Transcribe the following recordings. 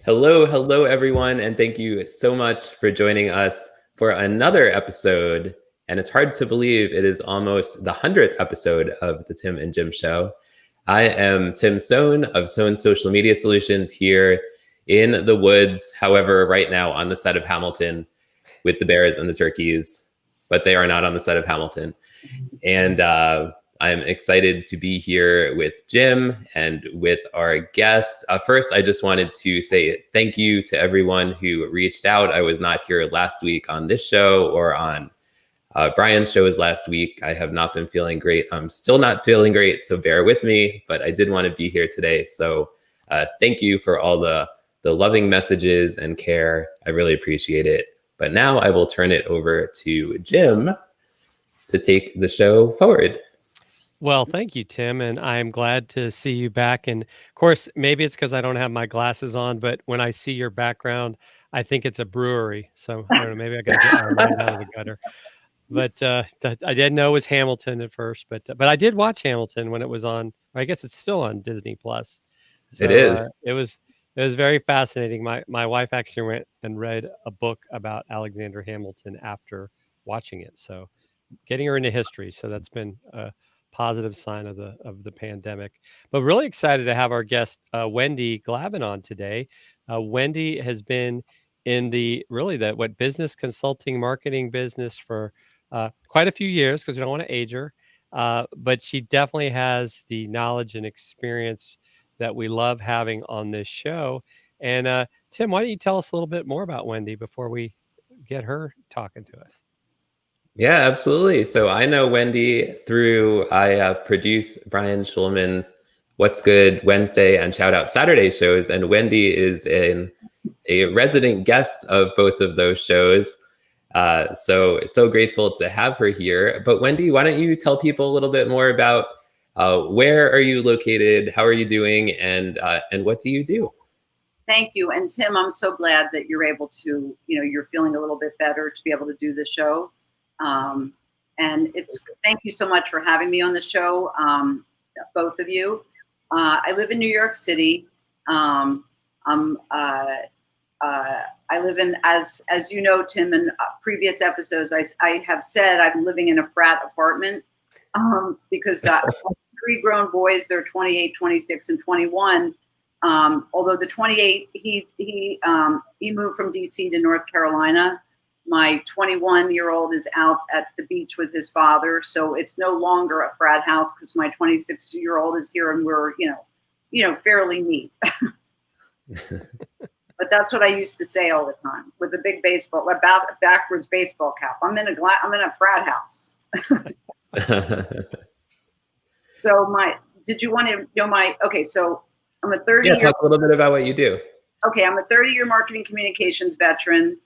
Hello, hello, everyone, and thank you so much for joining us for another episode. And it's hard to believe it is almost the 100th episode of the Tim and Jim Show. I am Tim Sohn of Sohn Social Media Solutions here in the woods, however, right now on the set of Hamilton with the bears and the turkeys, but they are not on the set of Hamilton. And I'm excited to be here with Jim and with our guest. First, I just wanted to say thank you to everyone who reached out. I was not here last week on this show or on Brian's shows last week. I have not been feeling great. I'm still not feeling great, so bear with me, but I did want to be here today. So thank you for all the loving messages and care. I really appreciate it. But now I will turn it over to Jim to take the show forward. Well, thank you, Tim, and I'm glad to see you back. And of course, maybe it's because I don't have my glasses on, but when I see your background, I think it's a brewery. So I don't know, maybe I got to get my mind out of the gutter. But I didn't know it was Hamilton at first, but I did watch Hamilton when it was on. I guess it's still on Disney Plus. So, it is. It was very fascinating. My wife actually went and read a book about Alexander Hamilton after watching it. So getting her into history. So that's been a positive sign of the pandemic. But really excited to have our guest Wendy Glavin on today. Wendy has been in the business consulting marketing business for quite a few years, because we don't want to age her, but she definitely has the knowledge and experience that we love having on this show. And Tim, why don't you tell us a little bit more about Wendy before we get her talking to us? Yeah, absolutely. So I know Wendy through, I produce Brian Schulman's What's Good Wednesday and Shoutout Saturday shows. And Wendy is a resident guest of both of those shows. So grateful to have her here. But Wendy, why don't you tell people a little bit more about where are you located? How are you doing? And what do you do? Thank you. And Tim, I'm so glad that you're able to, you're feeling a little bit better to be able to do the show. And thank you so much for having me on the show, both of you. I live in New York City. I live in, as you know, Tim, in previous episodes, I have said I'm living in a frat apartment because I have 3 grown boys. They're 28, 26, and 21. Although the 28, he moved from DC to North Carolina. My 21-year-old is out at the beach with his father, so it's no longer a frat house because my 26-year-old is here, and we're, fairly neat. But that's what I used to say all the time with a big backwards baseball cap. I'm in a frat house. So did you want to know okay, so I'm a 30-year. Yeah, talk a little bit about what you do. Okay, I'm a 30-year marketing communications veteran.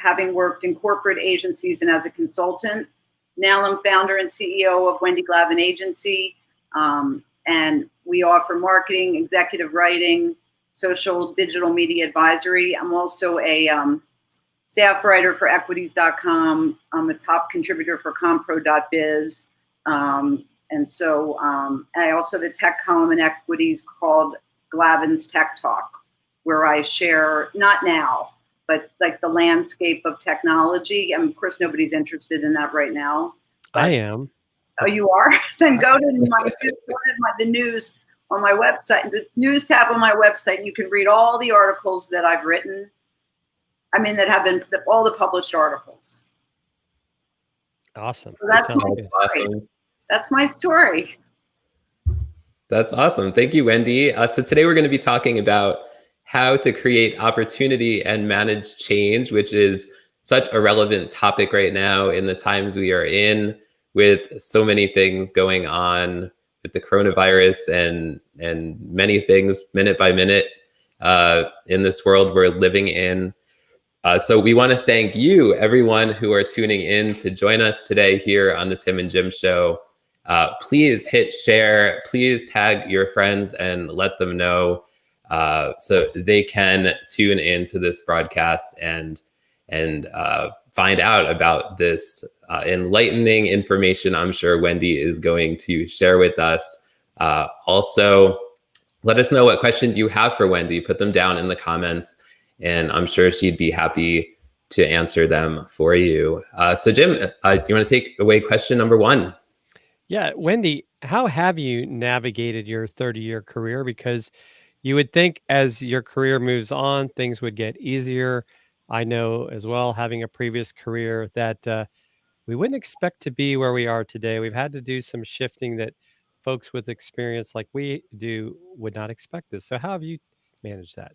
Having worked in corporate agencies and as a consultant. Now I'm founder and CEO of Wendy Glavin Agency. And we offer marketing, executive writing, social, digital media advisory. I'm also a staff writer for equities.com. I'm a top contributor for CommPRO.biz. And so I also have a tech column in Equities called Glavin's Tech Talk, where I share, not now, but like the landscape of technology. And of course, nobody's interested in that right now. But, I am. Oh, you are? Then go to the news on my website, the news tab on my website, and you can read all the articles that I've written. I mean, that have been all the published articles. Awesome. So that's my story. Awesome. That's my story. That's awesome. Thank you, Wendy. So today we're going to be talking about how to create opportunity and manage change, which is such a relevant topic right now in the times we are in, with so many things going on with the coronavirus and many things minute by minute in this world we're living in. So we want to thank you, everyone who are tuning in to join us today here on the Tim and Jim Show. Please hit share. Please tag your friends and let them know so they can tune into this broadcast and find out about this enlightening information I'm sure Wendy is going to share with us. Also, let us know what questions you have for Wendy. Put them down in the comments, and I'm sure she'd be happy to answer them for you. So Jim, do you want to take away question number 1? Yeah, Wendy, how have you navigated your 30-year career? Because you would think as your career moves on, things would get easier. I know as well, having a previous career, that we wouldn't expect to be where we are today. We've had to do some shifting that folks with experience like we do would not expect this. So how have you managed that?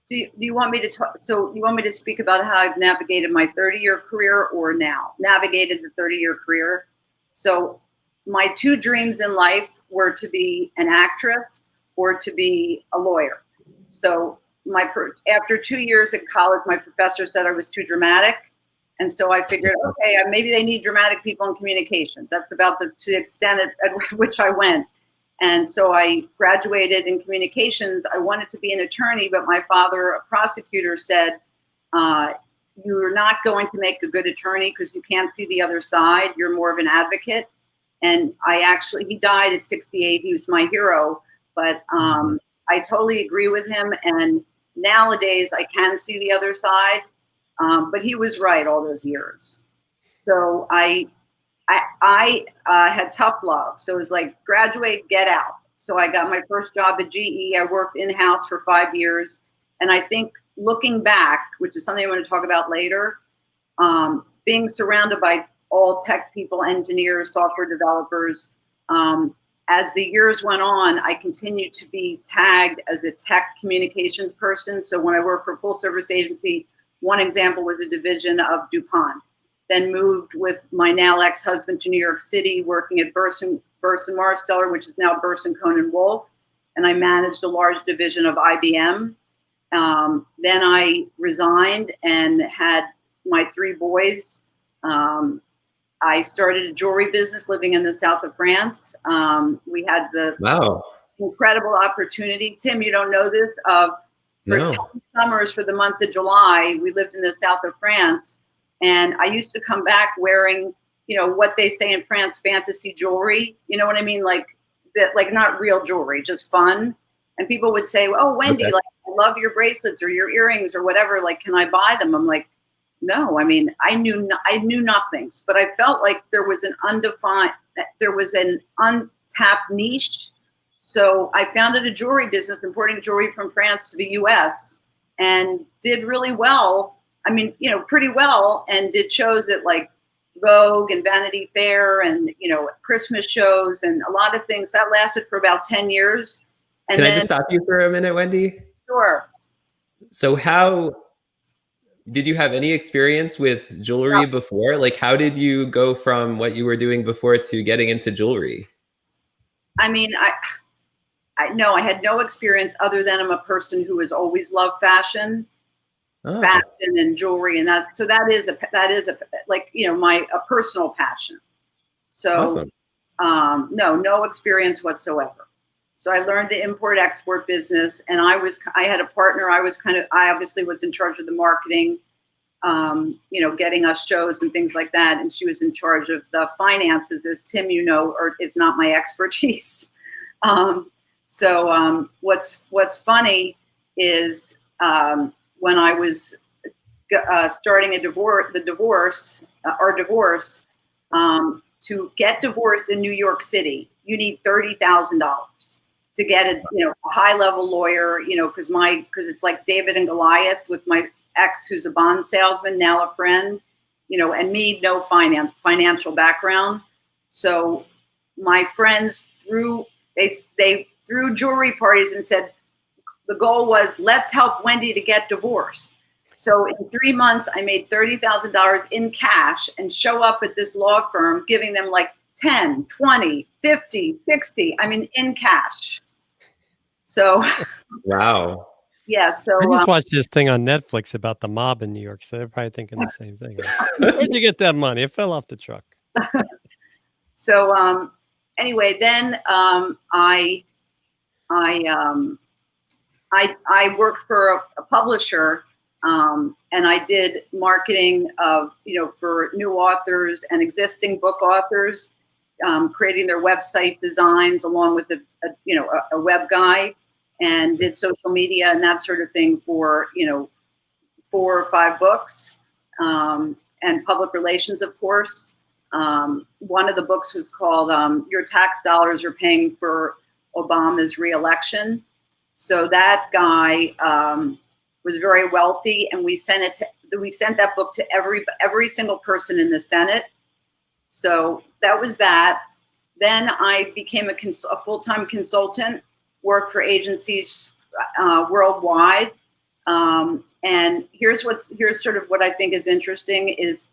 Do you want me to talk? So you want me to speak about how I've navigated my 30-year career, or now navigated the 30-year career? So my 2 dreams in life were to be an actress or to be a lawyer. So after 2 years at college, my professor said I was too dramatic. And so I figured, okay, maybe they need dramatic people in communications. That's about to the extent at which I went. And so I graduated in communications. I wanted to be an attorney, but my father, a prosecutor, said, you're not going to make a good attorney because you can't see the other side. You're more of an advocate. And he died at 68. He was my hero. But I totally agree with him. And nowadays I can see the other side. But he was right all those years. So I had tough love. So it was like, graduate, get out. So I got my first job at GE. I worked in-house for 5 years. And I think looking back, which is something I want to talk about later, being surrounded by all tech people, engineers, software developers, as the years went on, I continued to be tagged as a tech communications person. So when I worked for a full service agency, one example was a division of DuPont. Then moved with my now ex-husband to New York City, working at Burson Marsteller, which is now Burson Cohen Wolfe, and I managed a large division of IBM. Then I resigned and had my 3 boys. I started a jewelry business living in the south of France. We had the incredible opportunity. Tim, you don't know this. For 10 summers for the month of July, we lived in the south of France. And I used to come back wearing, what they say in France, fantasy jewelry. You know what I mean? Like not real jewelry, just fun. And people would say, oh, Wendy, I love your bracelets or your earrings or whatever. Like, can I buy them? I'm like, no, I mean, I knew nothing, but I felt like there was an untapped niche. So I founded a jewelry business, importing jewelry from France to the US, and did really well. I mean, pretty well, and did shows at like Vogue and Vanity Fair and, Christmas shows and a lot of things. That lasted for about 10 years. And Can I just stop you for a minute, Wendy? Sure. So how did you have any experience with jewelry before? Like, how did you go from what you were doing before to getting into jewelry? I mean, I had no experience other than I'm a person who has always loved fashion. Fashion and jewelry, and that is a personal passion. So awesome. No experience whatsoever. So I learned the import export business, and I had a partner. I obviously was in charge of the marketing, getting us shows and things like that, and she was in charge of the finances, as Tim, or it's not my expertise. What's funny is when I was starting our divorce, to get divorced in New York City, you need $30,000 to get a high-level lawyer, because it's like David and Goliath with my ex, who's a bond salesman, now a friend, and me, no financial background. So my friends they threw jewelry parties and said, the goal was, let's help Wendy to get divorced. So in 3 months, I made $30,000 in cash and show up at this law firm, giving them like 10, 20, 50, 60, in cash. So. Wow. Yeah. So I just watched this thing on Netflix about the mob in New York. So they're probably thinking the same thing. Where'd you get that money? It fell off the truck. So anyway, then I worked for a publisher, and I did marketing of, for new authors and existing book authors. creating their website designs along with a web guy, and did social media and that sort of thing for 4 or 5 books, and public relations, of course. One of the books was called Your Tax Dollars Are Paying for Obama's Reelection. So that guy was very wealthy, and we sent that book to every single person in the Senate. So that was that. Then I became a full-time consultant, worked for agencies worldwide. And here's sort of what I think is interesting is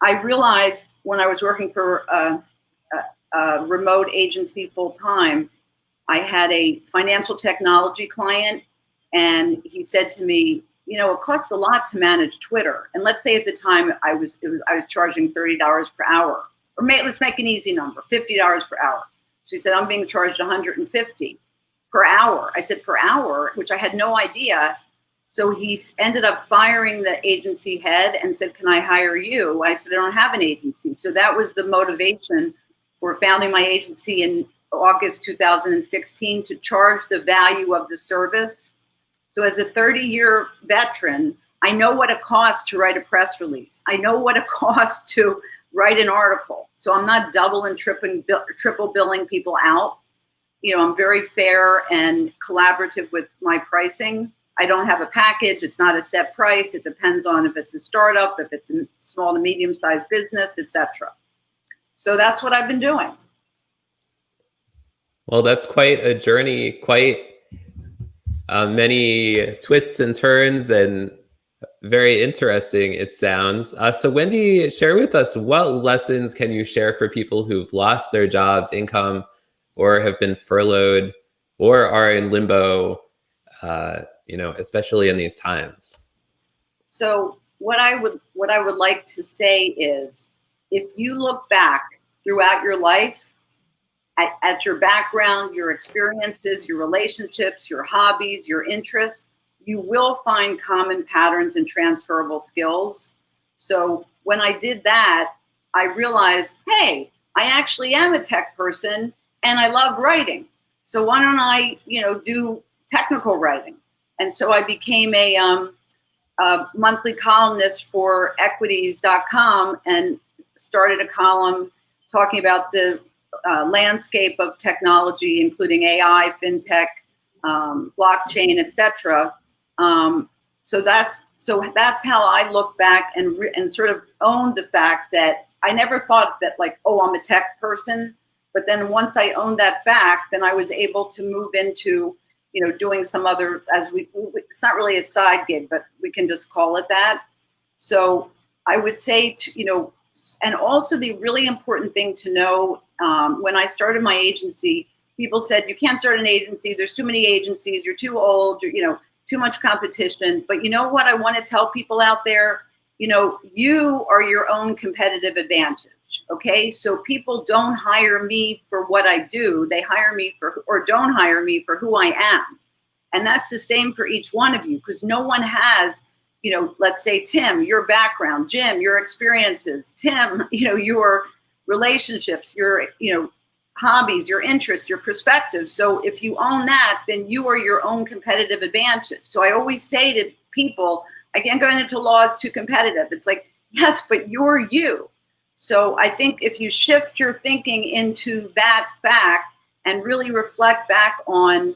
I realized when I was working for a remote agency full-time, I had a financial technology client, and he said to me, it costs a lot to manage Twitter. And let's say at the time I was charging $30 per hour, or let's make an easy number, $50 per hour. So he said, I'm being charged $150 per hour. I said, per hour, which I had no idea. So he ended up firing the agency head and said, can I hire you? I said, I don't have an agency. So that was the motivation for founding my agency in August 2016, to charge the value of the service. So as a 30-year veteran, I know what it costs to write a press release. I know what it costs to write an article. So I'm not double and triple billing people out. I'm very fair and collaborative with my pricing. I don't have a package. It's not a set price. It depends on if it's a startup, if it's a small to medium-sized business, etc. So that's what I've been doing. Well, that's quite a journey, quite many twists and turns, and very interesting, it sounds. So Wendy, share with us, what lessons can you share for people who've lost their jobs, income, or have been furloughed, or are in limbo, especially in these times? So what I would like to say is, if you look back throughout your life, at your background, your experiences, your relationships, your hobbies, your interests, you will find common patterns and transferable skills. So when I did that, I realized, hey, I actually am a tech person and I love writing. So why don't I, do technical writing? And so I became a monthly columnist for equities.com and started a column talking about the landscape of technology, including AI, fintech, blockchain, etc. So that's how I look back and sort of owned the fact that I never thought that I'm a tech person. But then once I owned that fact, then I was able to move into doing some other, it's not really a side gig, but we can just call it that. So I would say and also the really important thing to know, when I started my agency, people said, you can't start an agency. There's too many agencies. You're too old. You're, too much competition. But you know what I want to tell people out there? You are your own competitive advantage. Okay. So people don't hire me for what I do. They hire me or don't hire me for who I am. And that's the same for each one of you, because no one has, let's say, Tim, your background, Jim, your experiences, Tim, your relationships, your, hobbies, your interests, your perspectives. So if you own that, then you are your own competitive advantage. So I always say to people, again, going into law is too competitive. It's like, yes, but you're you. So I think if you shift your thinking into that fact and really reflect back on,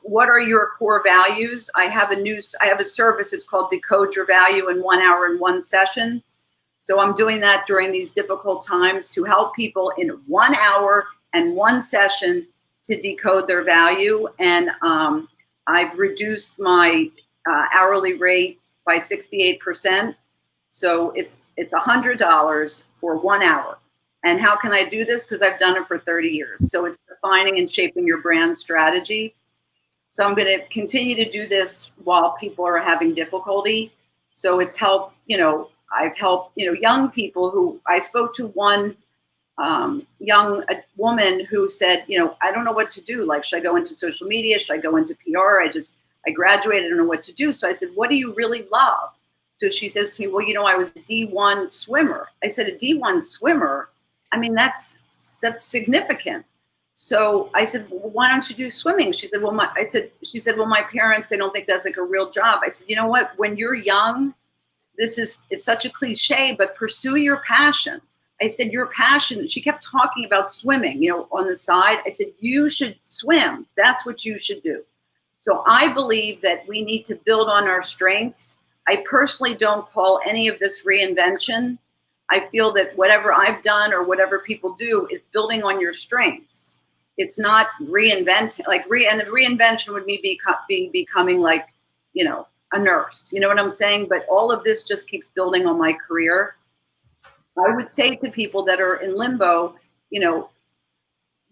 what are your core values? I have a service. It's called Decode Your Value in 1 hour in 1 session. So I'm doing that during these difficult times to help people in 1 hour and 1 session to decode their value. And I've reduced my hourly rate by 68%. So it's $100 for 1 hour. And how can I do this? Because I've done it for 30 years. So it's defining and shaping your brand strategy. So I'm going to continue to do this while people are having difficulty. So it's helped, I've helped, young people who, I spoke to one young woman who said, I don't know what to do. Like, should I go into social media? Should I go into PR? I graduated, I don't know what to do. So I said, what do you really love? So she says to me, well, I was a D1 swimmer. I said, a D1 swimmer? I mean, that's significant. So I said, well, why don't you do swimming? She said, well, she said, well, my parents, they don't think that's like a real job. I said, you know what, when you're young, it's such a cliche, but pursue your passion. I said, your passion, she kept talking about swimming, you know, on the side. I said, you should swim. That's what you should do. So I believe that we need to build on our strengths. I personally don't call any of this reinvention. I feel that whatever I've done or whatever people do is building on your strengths. It's not reinventing, and reinvention would be becoming like, you know, a nurse. You know what I'm saying? But all of this just keeps building on my career. I would say to people that are in limbo, you know,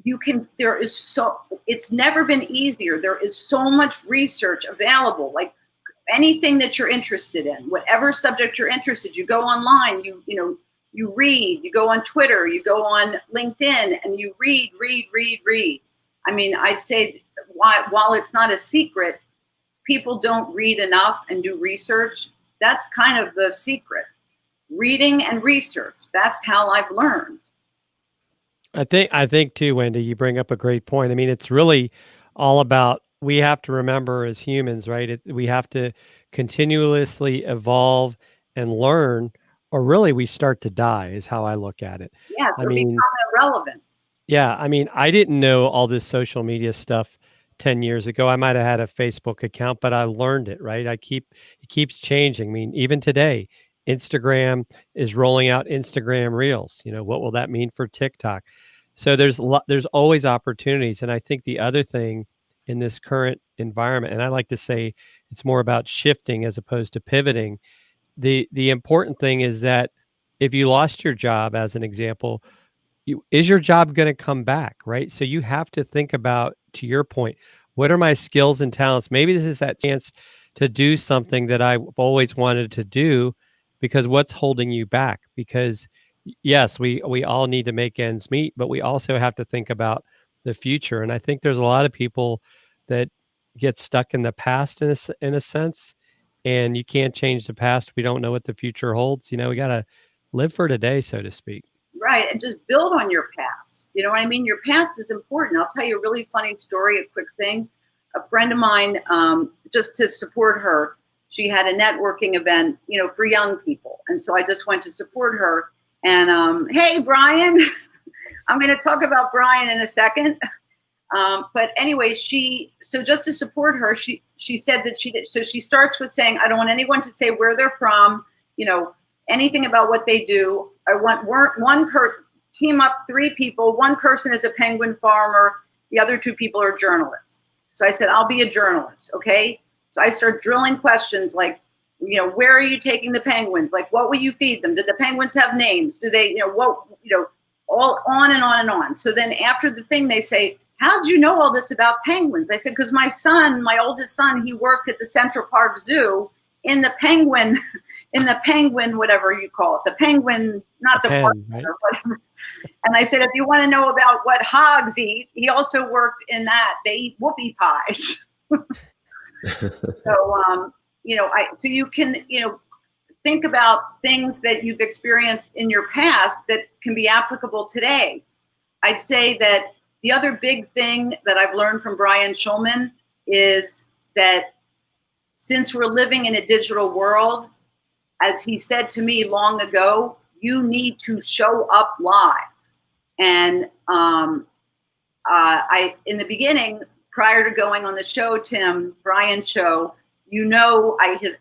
it's never been easier. There is so much research available, like anything that you're interested in, whatever subject you're interested, you go online, you read, you go on Twitter, you go on LinkedIn, and you read. I mean, I'd say while it's not a secret, people don't read enough and do research. That's kind of the secret. Reading and research. That's how I've learned. I think too, Wendy, you bring up a great point. I mean, it's really all about, we have to remember as humans, right? We have to continuously evolve and learn, or really we start to die, is how I look at it. Yeah, I mean, become irrelevant. Yeah, I mean, I didn't know all this social media stuff 10 years ago. I might have had a Facebook account, but I learned it, right? It keeps changing. I mean, even today, Instagram is rolling out Instagram Reels. You know, what will that mean for TikTok? So there's always opportunities. And I think the other thing in this current environment, and I like to say it's more about shifting as opposed to pivoting. The important thing is that if you lost your job, as an example, is your job going to come back, right? So you have to think about, to your point, what are my skills and talents? Maybe this is that chance to do something that I've always wanted to do, because what's holding you back? Because yes, we all need to make ends meet, but we also have to think about the future. And I think there's a lot of people that get stuck in the past in a sense, and you can't change the past. We don't know what the future holds. You know, we got to live for today, so to speak. Right, and just build on your past. You know what I mean? Your past is important. I'll tell you a really funny story, a quick thing. A friend of mine, just to support her, she had a networking event, you know, for young people. And so I just went to support her. And hey, Brian, I'm going to talk about Brian in a second. But anyway, so just to support her, she said that she did. So she starts with saying, I don't want anyone to say where they're from, you know, anything about what they do. I want team up 3 people. One person is a penguin farmer. The other 2 people are journalists. So I said, I'll be a journalist. Okay. So I start drilling questions like, you know, where are you taking the penguins? Like, what will you feed them? Did the penguins have names? Do they, all on and on and on. So then after the thing, they say, how'd you know all this about penguins? I said, because my oldest son, he worked at the Central Park Zoo in the penguin, whatever you call it, the penguin, not the department, right? Or whatever. And I said, if you want to know about what hogs eat, he also worked in that. They eat whoopie pies. So, so you can, think about things that you've experienced in your past that can be applicable today. I'd say that the other big thing that I've learned from Brian Schulman is that since we're living in a digital world, as he said to me long ago, you need to show up live. And in the beginning, prior to going on the show, Tim, Brian's show,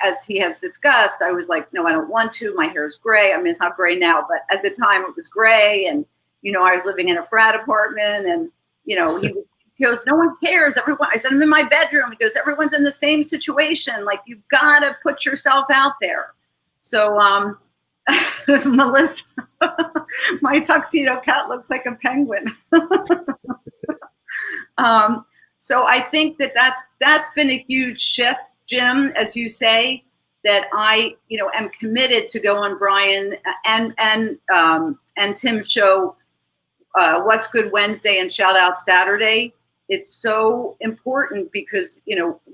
as he has discussed, I was like, no, I don't want to. My hair is gray. I mean, it's not gray now, but at the time it was gray. And, I was living in a frat apartment, and, he goes, no one cares. I said, I'm in my bedroom. He goes, everyone's in the same situation. Like, you've got to put yourself out there. So, Melissa, my tuxedo cat looks like a penguin. So I think that's been a huge shift, Jim, as you say, that I, am committed to go on Brian and Tim's show, What's Good Wednesday and Shoutouts Saturday. It's so important because,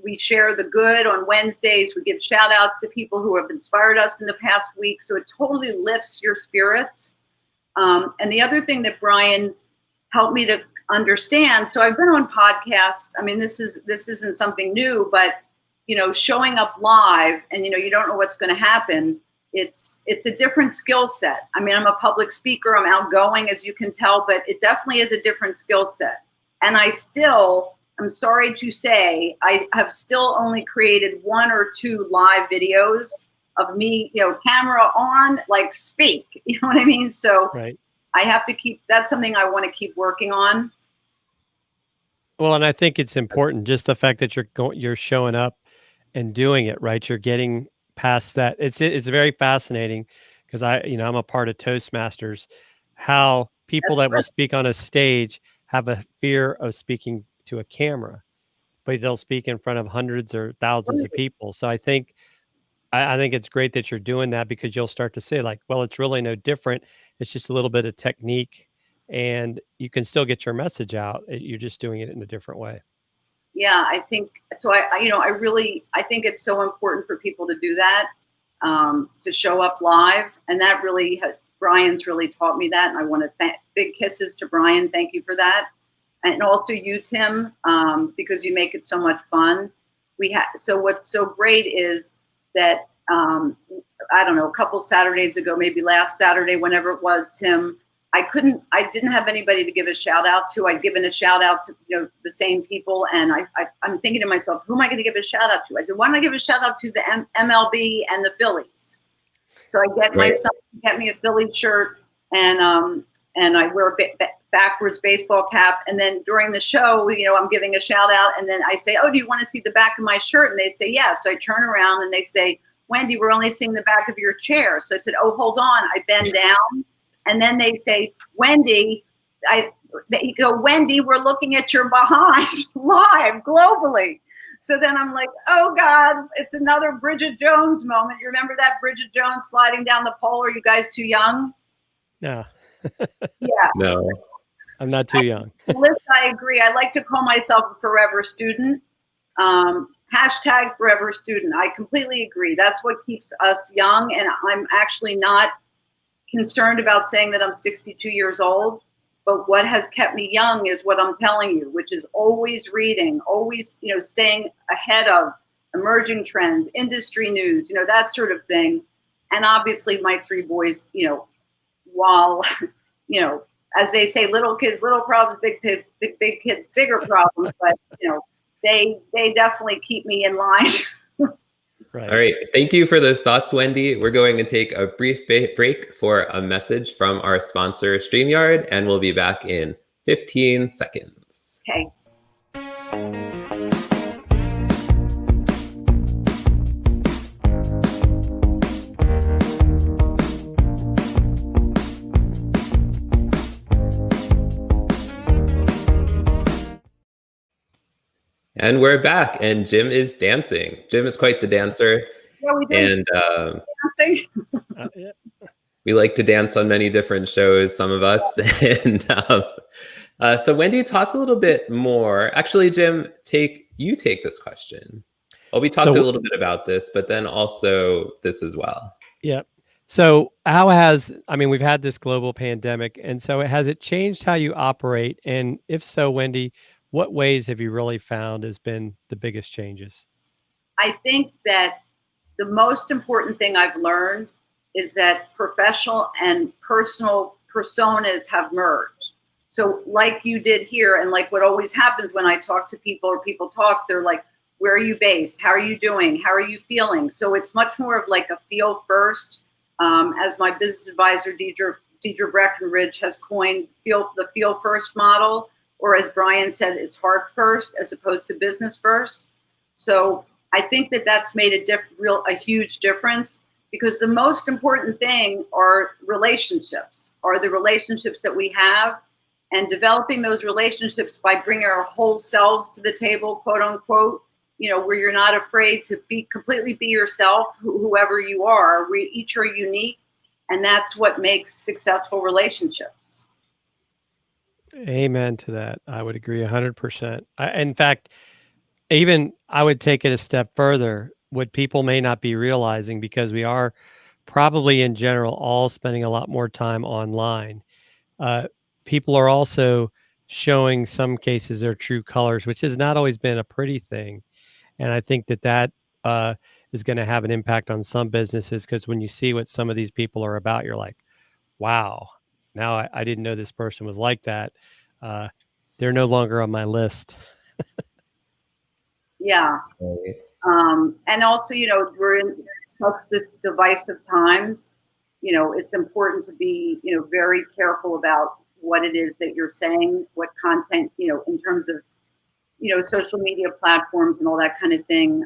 we share the good on Wednesdays. We give shout outs to people who have inspired us in the past week. So it totally lifts your spirits. And the other thing that Brian helped me to understand, so I've been on podcasts. I mean, this isn't something new, but showing up live and you don't know what's going to happen. It's a different skill set. I mean, I'm a public speaker. I'm outgoing, as you can tell, but it definitely is a different skill set. And I'm sorry to say, I have still only created 1 or 2 live videos of me, camera on, like speak, you know what I mean? So right. I have to that's something I want to keep working on. Well, and I think it's important, just the fact that you're showing up and doing it, right? You're getting past that. It's very fascinating because I'm a part of Toastmasters, how people That's that will right. speak on a stage have a fear of speaking to a camera, but they'll speak in front of hundreds or thousands of people. So I think it's great that you're doing that, because you'll start to say, like, well, it's really no different. It's just a little bit of technique, and you can still get your message out. You're just doing it in a different way. Yeah, I think so. I think it's so important for people to do that, to show up live, and that really Brian's really taught me that, and I want to big kisses to Brian. Thank you for that, and also you, Tim, because you make it so much fun. So what's so great is that I don't know, a couple Saturdays ago, maybe last Saturday, whenever it was, Tim, I didn't have anybody to give a shout out to. I'd given a shout out to the same people, and I'm thinking to myself, who am I going to give a shout out to? I said, why don't I give a shout out to the MLB and the Phillies? So I get my son to get me a Philly shirt, and I wear a backwards baseball cap, and then during the show, I'm giving a shout out, and then I say, oh, do you want to see the back of my shirt? And they say, yeah. So I turn around and they say, Wendy, we're only seeing the back of your chair. So I said, oh, hold on. I bend down. And then they say, Wendy, they go, Wendy, we're looking at your behind live globally. So then I'm like, oh God, it's another Bridget Jones moment. You remember that Bridget Jones sliding down the pole? Are you guys too young? No. Yeah. No. I'm not too young. Liz, I agree. I like to call myself a forever student. Hashtag forever student. I completely agree. That's what keeps us young. And I'm actually not concerned about saying that I'm 62 years old, but what has kept me young is what I'm telling you, which is always reading, always, staying ahead of emerging trends, industry news, that sort of thing. And obviously my 3 boys, while, as they say, little kids, little problems, big kids, bigger problems, but, they definitely keep me in line. Right. All right. Thank you for those thoughts, Wendy. We're going to take a brief break for a message from our sponsor, StreamYard, and we'll be back in 15 seconds. Okay. And we're back, and Jim is dancing. Jim is quite the dancer. Yeah, we do. And dancing. Yeah. We like to dance on many different shows, some of us. And so Wendy, talk a little bit more. Actually, Jim, take this question. Well, we talked a little bit about this, but then also this as well. Yeah. So we've had this global pandemic, and so has it changed how you operate? And if so, Wendy, what ways have you really found has been the biggest changes? I think that the most important thing I've learned is that professional and personal personas have merged. So like you did here, and like what always happens when I talk to people or people talk, they're like, where are you based? How are you doing? How are you feeling? So it's much more of like a feel first, as my business advisor, Deidre Breckenridge, has coined the feel first model. Or as Brian said, it's heart first as opposed to business first. So I think that that's made a huge difference, because the most important thing are relationships, are the relationships that we have, and developing those relationships by bringing our whole selves to the table, quote unquote, where you're not afraid to completely be yourself, whoever you are. We each are unique, and that's what makes successful relationships. Amen to that. I would agree 100%. In fact, even I would take it a step further. What people may not be realizing, because we are probably in general all spending a lot more time online, people are also showing some cases their true colors, which has not always been a pretty thing. And I think that is going to have an impact on some businesses, because when you see what some of these people are about, you're like, wow, now I didn't know this person was like that. They're no longer on my list. Yeah. And also, we're in such this divisive times. It's important to be, very careful about what it is that you're saying, what content, in terms of, social media platforms and all that kind of thing.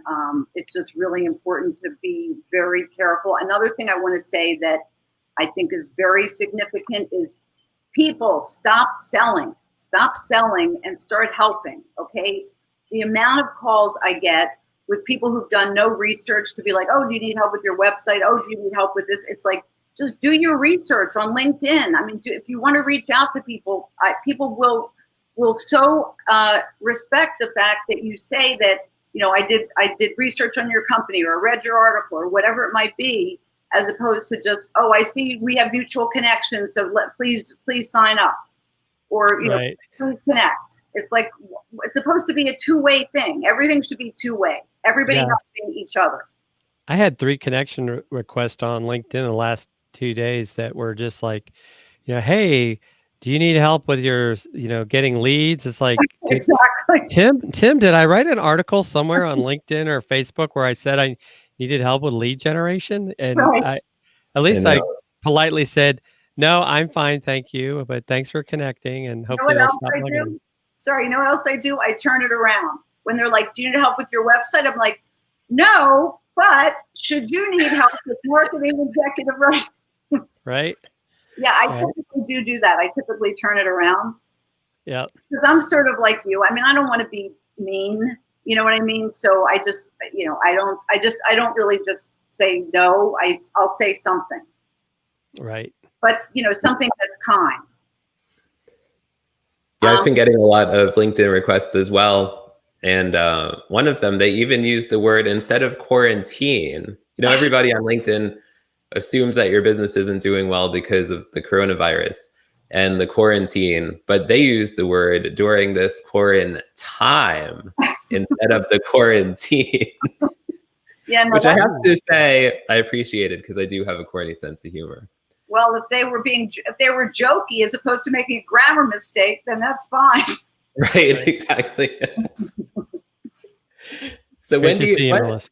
It's just really important to be very careful. Another thing I want to say that I think is very significant is people stop selling and start helping. Okay. The amount of calls I get with people who've done no research to be like, oh, do you need help with your website? Oh, do you need help with this? It's like, just do your research on LinkedIn. I mean, if you want to reach out to people, people will so respect the fact that you say that, I did research on your company, or I read your article, or whatever it might be, as opposed to just, oh, I see we have mutual connections, so please sign up, or Right. please connect. It's like, it's supposed to be a two-way thing. Everything should be two-way. Everybody helping each other. I had 3 connection requests on LinkedIn in the last 2 days that were just like, hey, do you need help with your, getting leads? It's like, Exactly. Tim, did I write an article somewhere on LinkedIn or Facebook where I said I needed help with lead generation? And Right. I politely said, no, I'm fine, thank you, but thanks for connecting, and hopefully they'll stop bugging me. Sorry, you know what else I do? I turn it around. When they're like, do you need help with your website? I'm like, no, but should you need help with marketing executive writing? Right? Yeah, I typically do that. I typically turn it around. Yeah. Because I'm sort of like you. I mean, I don't want to be mean. You know what I mean? So I just, I don't really just say no. I'll say something. Right. But, something that's kind. Yeah, I've been getting a lot of LinkedIn requests as well. And one of them, they even used the word, instead of quarantine, everybody on LinkedIn assumes that your business isn't doing well because of the coronavirus and the quarantine, but they use the word during this quarantine instead of the quarantine. Yeah, no, which I have to say I appreciated, because I do have a corny sense of humor. Well, if they were jokey as opposed to making a grammar mistake, then that's fine. Right, exactly. So Great Wendy, to see you, Melissa.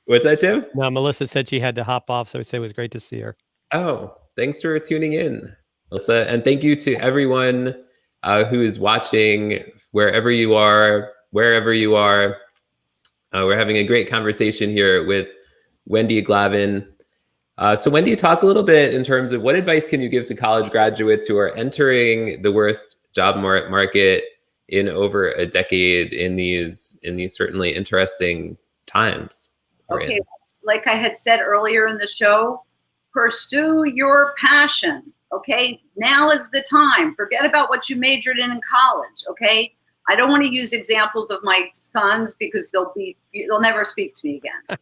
What's that, Tim? No, Melissa said she had to hop off, so I said it was great to see her. Oh, thanks for tuning in, Melissa. And thank you to everyone who is watching, wherever you are. We're having a great conversation here with Wendy Glavin. So Wendy, talk a little bit in terms of what advice can you give to college graduates who are entering the worst job market in over a decade in these certainly interesting times? Okay, like I had said earlier in the show, pursue your passion. Okay, now is the time. Forget about what you majored in college. Okay, I don't want to use examples of my sons because they'll never speak to me again.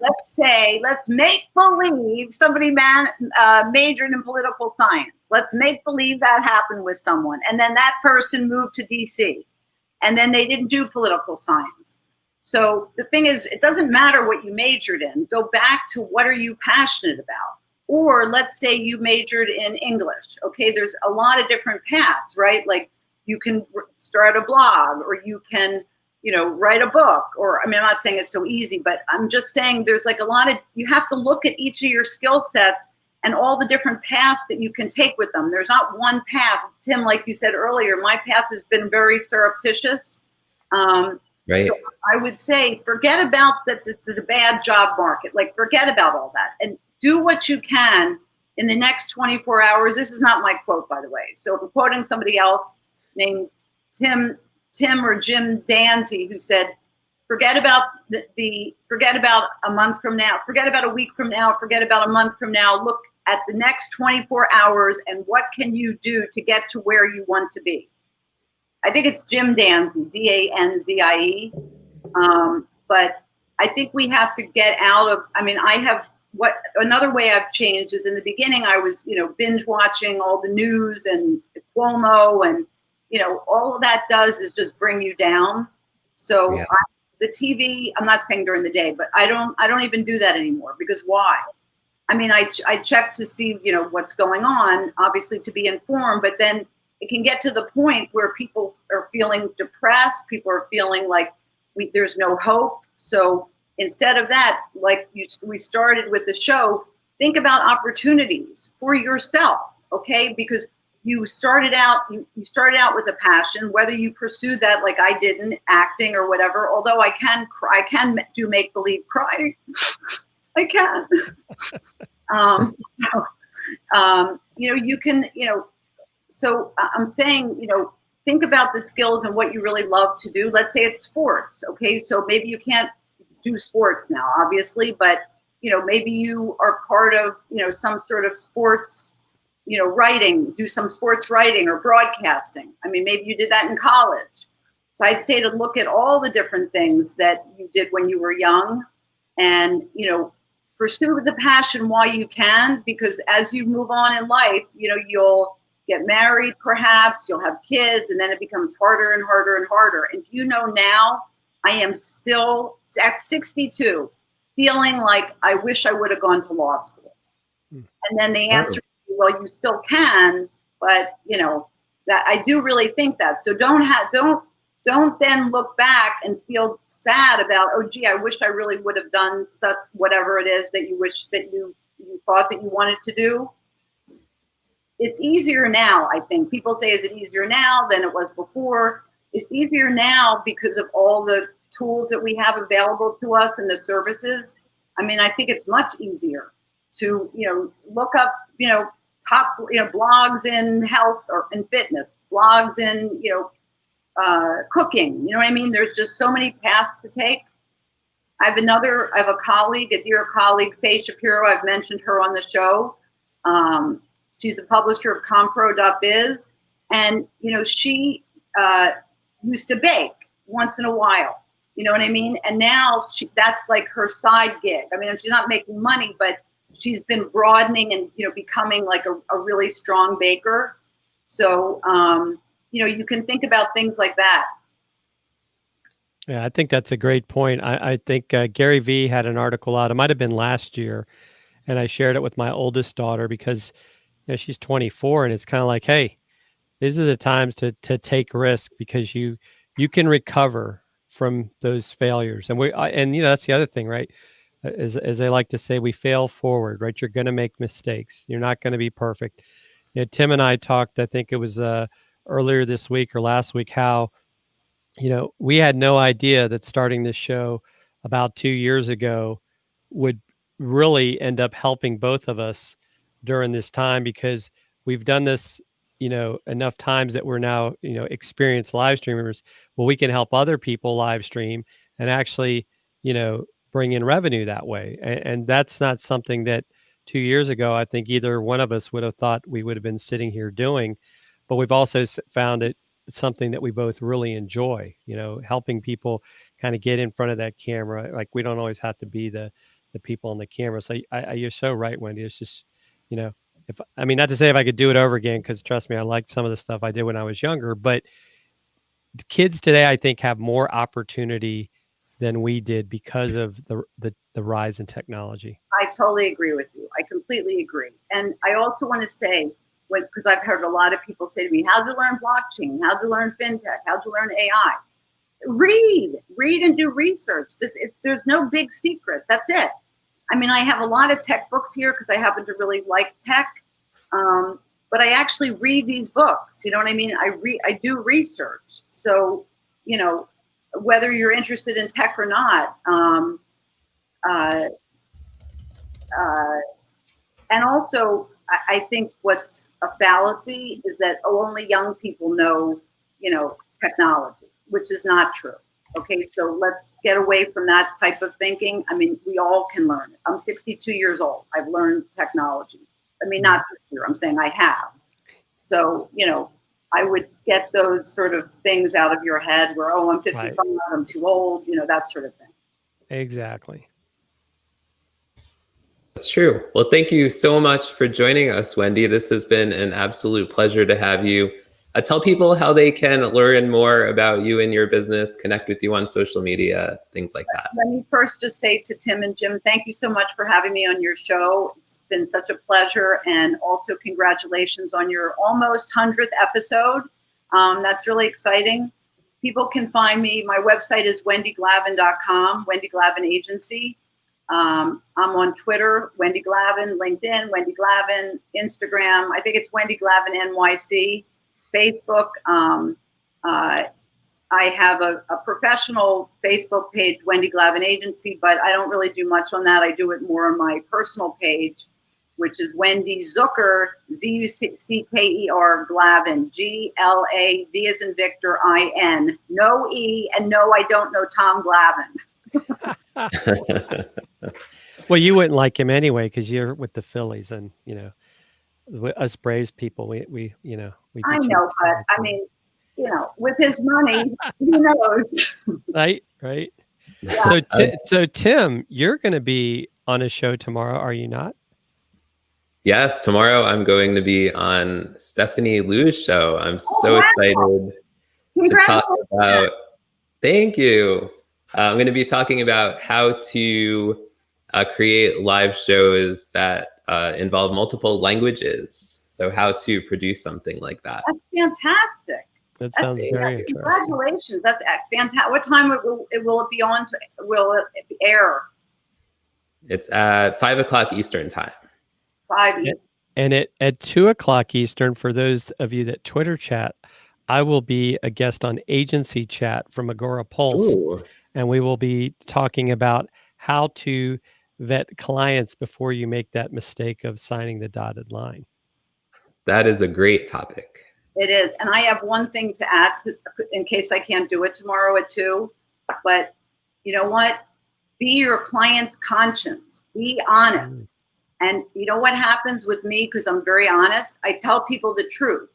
Let's make believe somebody majored in political science. Let's make believe that happened with someone, and then that person moved to DC, and then they didn't do political science. So the thing is, it doesn't matter what you majored in. Go back to what are you passionate about. Or let's say you majored in English. Okay, there's a lot of different paths, right? Like you can start a blog, or you can, write a book. Or, I mean, I'm not saying it's so easy, but I'm just saying there's like you have to look at each of your skill sets and all the different paths that you can take with them. There's not one path. Tim, like you said earlier, my path has been very surreptitious. Right. So I would say, forget about that there's a bad job market. Like, forget about all that and do what you can in the next 24 hours. This is not my quote, by the way. So if I'm quoting somebody else named Tim or Jim Danzy, who said, forget about forget about a month from now, forget about a week from now, forget about a month from now. Look at the next 24 hours and what can you do to get to where you want to be. I think it's Jim Danzy, Danzie. But I think we have to get out of, I mean, I have what another way I've changed is in the beginning I was, binge watching all the news and Cuomo and, all of that does is just bring you down. So Yeah. the TV, I'm not saying during the day, but I don't even do that anymore because why? I mean, I check to see, what's going on, obviously to be informed, but then it can get to the point where people are feeling depressed. People are feeling like there's no hope. So instead of that, like we started with the show, think about opportunities for yourself, okay? Because you started out with a passion, whether you pursued that like I did in acting or whatever. Although I can do make believe cry, I can. You can, So I'm saying, think about the skills and what you really love to do. Let's say it's sports, okay? So maybe you can't do sports now, obviously, but maybe you are part of, some sort of sports, writing, do some sports writing or broadcasting. I mean, maybe you did that in college. So I'd say to look at all the different things that you did when you were young and, pursue the passion while you can, because as you move on in life, you'll get married, perhaps you'll have kids, and then it becomes harder and harder and harder. And now I am still at 62 feeling like I wish I would have gone to law school. And then the answer is, well, you still can, but that I do really think that. So don't then look back and feel sad about, oh, gee, I wish I really would have done such whatever it is that you wish that you thought that you wanted to do. It's easier now, I think. People say, is it easier now than it was before? It's easier now because of all the tools that we have available to us and the services. I mean, I think it's much easier to, look up, top, blogs in health or in fitness, blogs in, cooking. You know what I mean? There's just so many paths to take. I have a colleague, a dear colleague, Faye Shapiro. I've mentioned her on the show. She's a publisher of CommPRO.biz. And, she used to bake once in a while. You know what I mean? And now that's like her side gig. I mean, she's not making money, but she's been broadening and, becoming like a really strong baker. So, you can think about things like that. Yeah, I think that's a great point. I think Gary Vee had an article out. It might have been last year, and I shared it with my oldest daughter because she's 24, and it's kind of like, hey, these are the times to take risk because you can recover from those failures. And that's the other thing, right? As I like to say, we fail forward, right? You're going to make mistakes. You're not going to be perfect. Tim and I talked, I think it was earlier this week or last week, how we had no idea that starting this show about 2 years ago would really end up helping both of us during this time, because we've done this, enough times that we're now, experienced live streamers. Well, we can help other people live stream and actually, bring in revenue that way. And that's not something that 2 years ago, I think either one of us would have thought we would have been sitting here doing. But we've also found it something that we both really enjoy, helping people kind of get in front of that camera. Like, we don't always have to be the people on the camera. So you're so right, Wendy. It's just, not to say if I could do it over again, because trust me, I liked some of the stuff I did when I was younger, but the kids today, I think, have more opportunity than we did because of the rise in technology. I totally agree with you. I completely agree. And I also want to say, because I've heard a lot of people say to me, how'd you learn blockchain? How'd you learn fintech? How'd you learn AI? Read and do research. There's no big secret. That's it. I mean, I have a lot of tech books here because I happen to really like tech. But I actually read these books. You know what I mean? I do research. So, whether you're interested in tech or not. And also, I think what's a fallacy is that only young people know, technology, which is not true. Okay, so let's get away from that type of thinking. I mean, we all can learn it. I'm 62 years old. I've learned technology. I mean, not this year. I'm saying I have. So, I would get those sort of things out of your head where, oh, I'm 55, right. I'm too old, that sort of thing. Exactly. That's true. Well, thank you so much for joining us, Wendy. This has been an absolute pleasure to have you. Tell people how they can learn more about you and your business, connect with you on social media, things like that. Let me first just say to Tim and Jim, thank you so much for having me on your show. It's been such a pleasure. And also congratulations on your almost 100th episode. That's really exciting. People can find me. My website is wendyglavin.com, Wendy Glavin Agency. I'm on Twitter, Wendy Glavin, LinkedIn, Wendy Glavin, Instagram. I think it's Wendy Glavin NYC. Facebook. I have a professional Facebook page, Wendy Glavin Agency, but I don't really do much on that. I do it more on my personal page, which is Wendy Zucker, Zucker Glavin, Glav as in Victor, IN. No E, and no, I don't know Tom Glavin. Well, you wouldn't like him anyway because you're with the Phillies, and us Braves people, we I know, but I mean, with his money, who knows? Right. Yeah. So Tim, you're going to be on a show tomorrow, are you not? Yes, tomorrow I'm going to be on Stephanie Liu's show. I'm so excited to talk about. Thank you. I'm going to be talking about how to create live shows that involve multiple languages. So how to produce something like that. That's fantastic. That sounds very interesting. Congratulations. That's fantastic. What time will it be on? Will it air? It's at 5 o'clock Eastern time. 5 Eastern. And at 2 o'clock Eastern, for those of you that Twitter chat, I will be a guest on Agency Chat from Agora Pulse. Ooh. And we will be talking about how to vet clients before you make that mistake of signing the dotted line. That is a great topic. It is. And I have one thing to add in case I can't do it tomorrow at 2. But you know what? Be your client's conscience. Be honest. And you know what happens with me, because I'm very honest, I tell people the truth.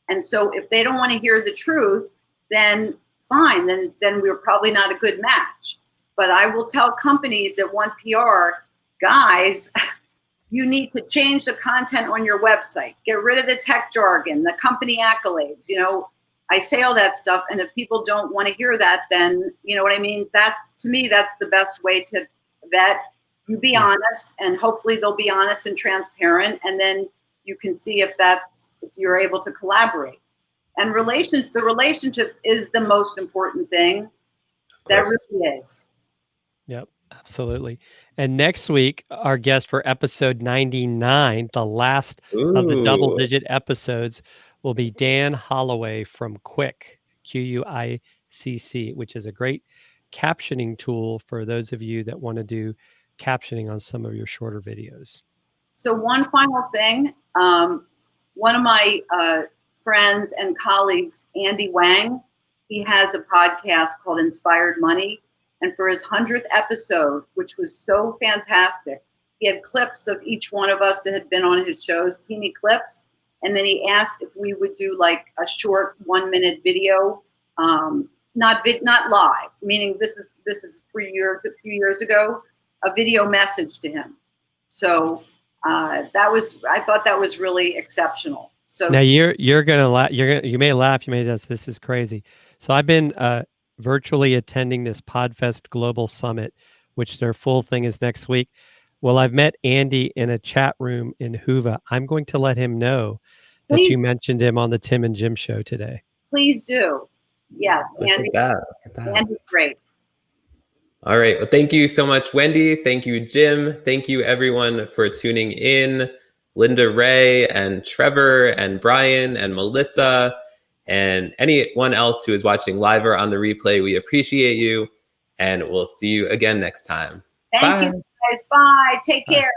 And so if they don't want to hear the truth, then fine, then we're probably not a good match. But I will tell companies that want PR, guys, you need to change the content on your website. Get rid of the tech jargon, the company accolades. I say all that stuff. And if people don't want to hear that, then you know what I mean? To me, that's the best way to vet. You be honest, and hopefully they'll be honest and transparent. And then you can see if you're able to collaborate. And the relationship is the most important thing. That really is. Yep, absolutely. And next week, our guest for episode 99, the last of the double-digit episodes, will be Dan Holloway from Quick, Quicc, which is a great captioning tool for those of you that want to do captioning on some of your shorter videos. So one final thing, one of my friends and colleagues, Andy Wang, he has a podcast called Inspired Money. And for his 100th episode, which was so fantastic, he had clips of each one of us that had been on his shows, teeny clips. And then he asked if we would do like a short 1-minute video, not live, meaning this is a few years ago, a video message to him. So I thought that was really exceptional. So now you're gonna laugh. You may laugh. You may this is crazy. So I've been virtually attending this Podfest Global Summit, which their full thing is next week. Well, I've met Andy in a chat room in Hoover. I'm going to let him know that you mentioned him on the Tim and Jim show today. Please do. Yes, Andy. Andy's great. All right. Well, thank you so much, Wendy. Thank you, Jim. Thank you, everyone, for tuning in. Linda Ray and Trevor and Brian and Melissa and anyone else who is watching live or on the replay, we appreciate you. And we'll see you again next time. Thank you, guys. Bye. Take care.